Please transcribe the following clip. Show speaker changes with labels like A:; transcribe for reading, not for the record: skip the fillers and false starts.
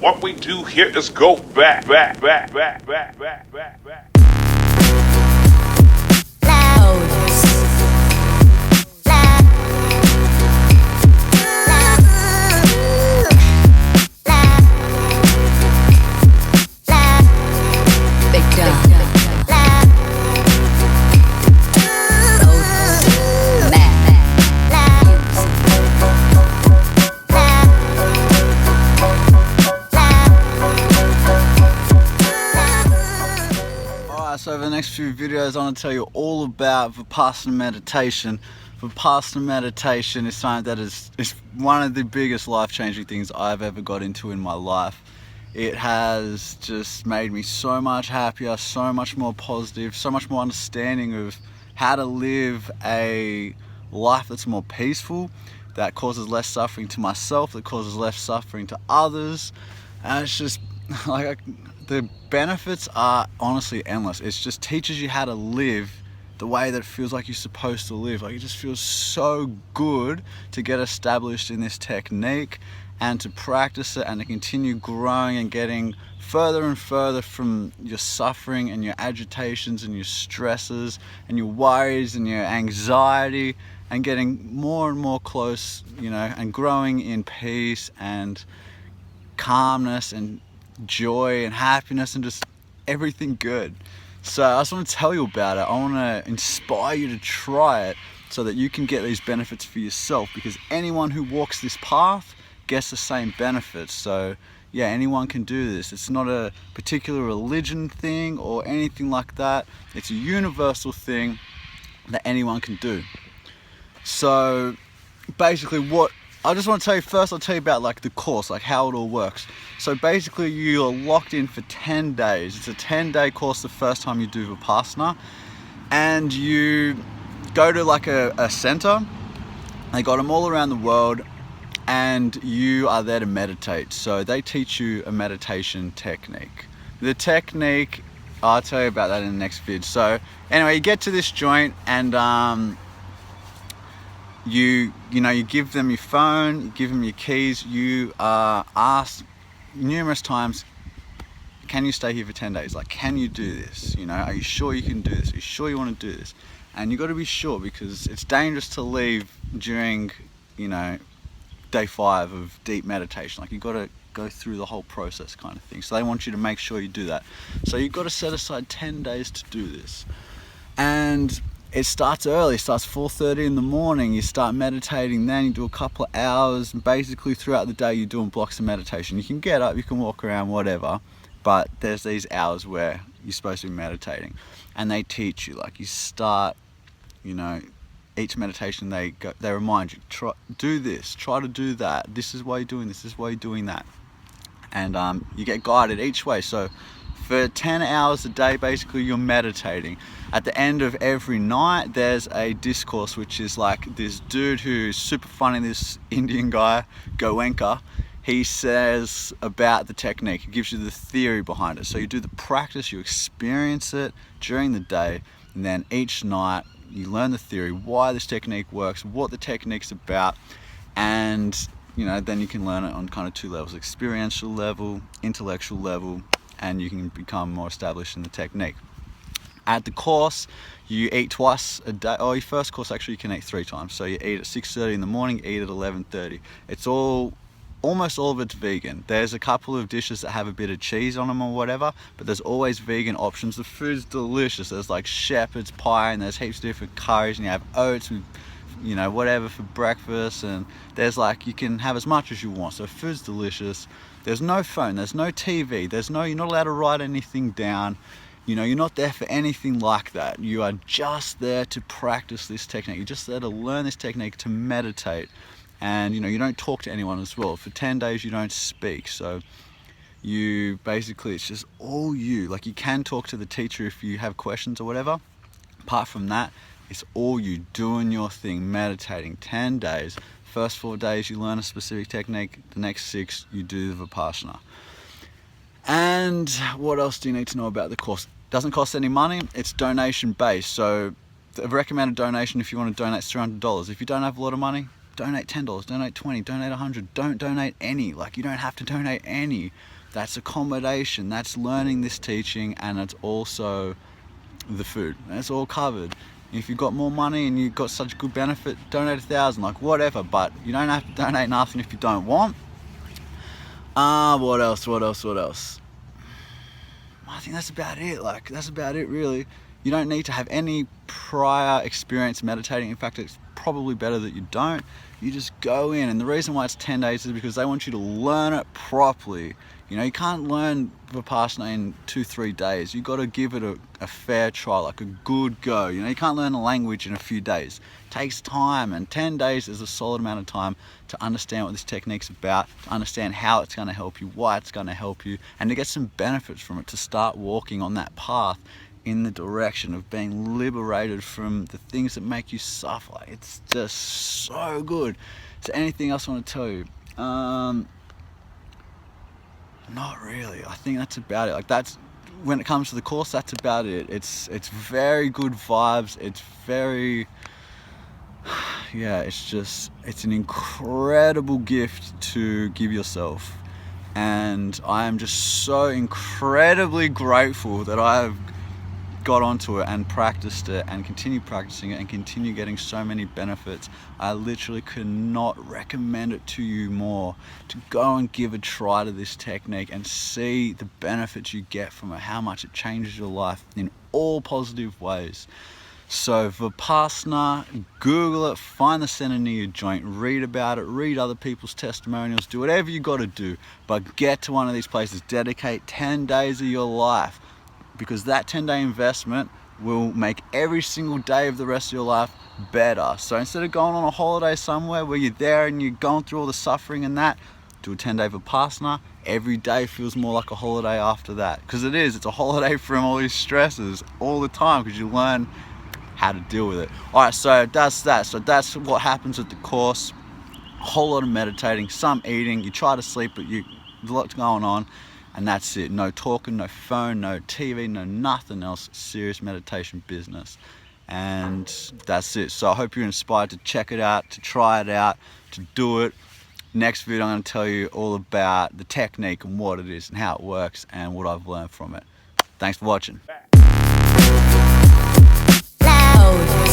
A: What we do here is go back.
B: So over the next few videos I want to tell you all about Vipassana meditation. Vipassana meditation is something that is one of the biggest life-changing things I've ever got into in my life. It has just made me so much happier, so much more positive, so much more understanding of how to live a life that's more peaceful, that causes less suffering to myself, that causes less suffering to others. And it's just like the benefits are honestly endless. It just teaches you how to live the way that it feels like you're supposed to live. Like, it just feels so good to get established in this technique and to practice it and to continue growing and getting further and further from your suffering and your agitations and your stresses and your worries and your anxiety, and getting more and more close, you know, and growing in peace and calmness and joy and happiness and just everything good. So I just want to tell you about it. I want to inspire you to try it so that you can get these benefits for yourself, because anyone who walks this path gets the same benefits. So yeah, anyone can do this. It's not a particular religion thing or anything like that. It's a universal thing that anyone can do. So basically what I just want to tell you first, I'll tell you about like the course, like how it all works. So basically you're locked in for 10 days. It's a 10-day course the first time you do Vipassana, and you go to like a center. They got them all around the world, and you are there to meditate. So they teach you a meditation technique. The technique, I'll tell you about that in the next vid. So anyway, you get to this joint and you give them your phone, you give them your keys. You are asked numerous times, can you stay here for 10 days? Like, can you do this? You know, are you sure you can do this? Are you sure you want to do this? And you got to be sure, because it's dangerous to leave during, you know, day 5 of deep meditation. Like, you got to go through the whole process kind of thing. So they want you to make sure you do that. So you've got to set aside 10 days to do this. And it starts early. It starts 4:30 in the morning. You start meditating then, you do a couple of hours, and basically throughout the day you're doing blocks of meditation. You can get up, you can walk around, whatever, but there's these hours where you're supposed to be meditating. And they teach you, like, you start, you know, each meditation they remind you, do this, try to do that, this is why you're doing this is why you're doing that. And you get guided each way. So for 10 hours a day, basically, you're meditating. At the end of every night, there's a discourse, which is like this dude who's super funny, this Indian guy, Goenka. He says about the technique. He gives you the theory behind it. So you do the practice, you experience it during the day, and then each night you learn the theory, why this technique works, what the technique's about, and you know, then you can learn it on kind of 2 levels: experiential level, intellectual level, and you can become more established in the technique. At the course, you eat twice a day. Oh, your first course actually you can eat 3 times. So you eat at 6:30 in the morning, eat at 11:30. It's almost all of it's vegan. There's a couple of dishes that have a bit of cheese on them or whatever, but there's always vegan options. The food's delicious. There's like shepherd's pie, and there's heaps of different curries, and you have oats with, you know, whatever for breakfast, and there's like, you can have as much as you want. So food's delicious. There's no phone, there's no TV, you're not allowed to write anything down. You know, you're not there for anything like that. You are just there to practice this technique. You're just there to learn this technique, to meditate. And you know, you don't talk to anyone as well. For 10 days you don't speak. So you basically, it's just all you. Like, you can talk to the teacher if you have questions or whatever. Apart from that, it's all you doing your thing, meditating. 10 days. First 4 days you learn a specific technique. The next 6 you do the Vipassana. And what else do you need to know about the course? It doesn't cost any money. It's donation based. So the recommended donation, if you want to donate, is $300. If you don't have a lot of money, donate $10, donate $20, donate $100, don't donate any. Like, you don't have to donate any. That's accommodation, that's learning this teaching, and it's also the food. That's all covered. If you've got more money and you've got such good benefit, donate 1,000, like whatever, but you don't have to donate nothing if you don't want. What else? I think that's about it. Like, that's about it, really. You don't need to have any prior experience meditating. In fact, it's probably better that you don't. You just go in, and the reason why it's 10 days is because they want you to learn it properly. You know, you can't learn Vipassana in 2-3 days. You've got to give it a fair try, like a good go. You know, you can't learn a language in a few days. It takes time, and 10 days is a solid amount of time to understand what this technique's about, to understand how it's going to help you, why it's going to help you, and to get some benefits from it, to start walking on that path in the direction of being liberated from the things that make you suffer. It's just so good. So anything else I want to tell you? Not really. I think that's about it. Like, that's, when it comes to the course, that's about it. It's very good vibes. It's very, yeah, it's an incredible gift to give yourself. And I am just so incredibly grateful that I've got onto it and practiced it and continue practicing it and continue getting so many benefits. I literally could not recommend it to you more, to go and give a try to this technique and see the benefits you get from it, how much it changes your life in all positive ways. So Vipassana, Google it, find the center near your joint, read about it, read other people's testimonials, do whatever you got to do, but get to one of these places. Dedicate 10 days of your life, because that 10-day investment will make every single day of the rest of your life better. So instead of going on a holiday somewhere where you're there and you're going through all the suffering and that, do a 10-day Vipassana. Every day feels more like a holiday after that, because it's a holiday from all these stresses all the time, because you learn how to deal with it. Alright, so that's that. So that's what happens at the course. A whole lot of meditating, some eating, you try to sleep, but there's a lot going on. And that's it. No talking, no phone, no TV, no nothing else. Serious meditation business. And that's it. So I hope you're inspired to check it out, to try it out, to do it. Next video I'm going to tell you all about the technique and what it is and how it works and what I've learned from it. Thanks for watching.
C: Loud.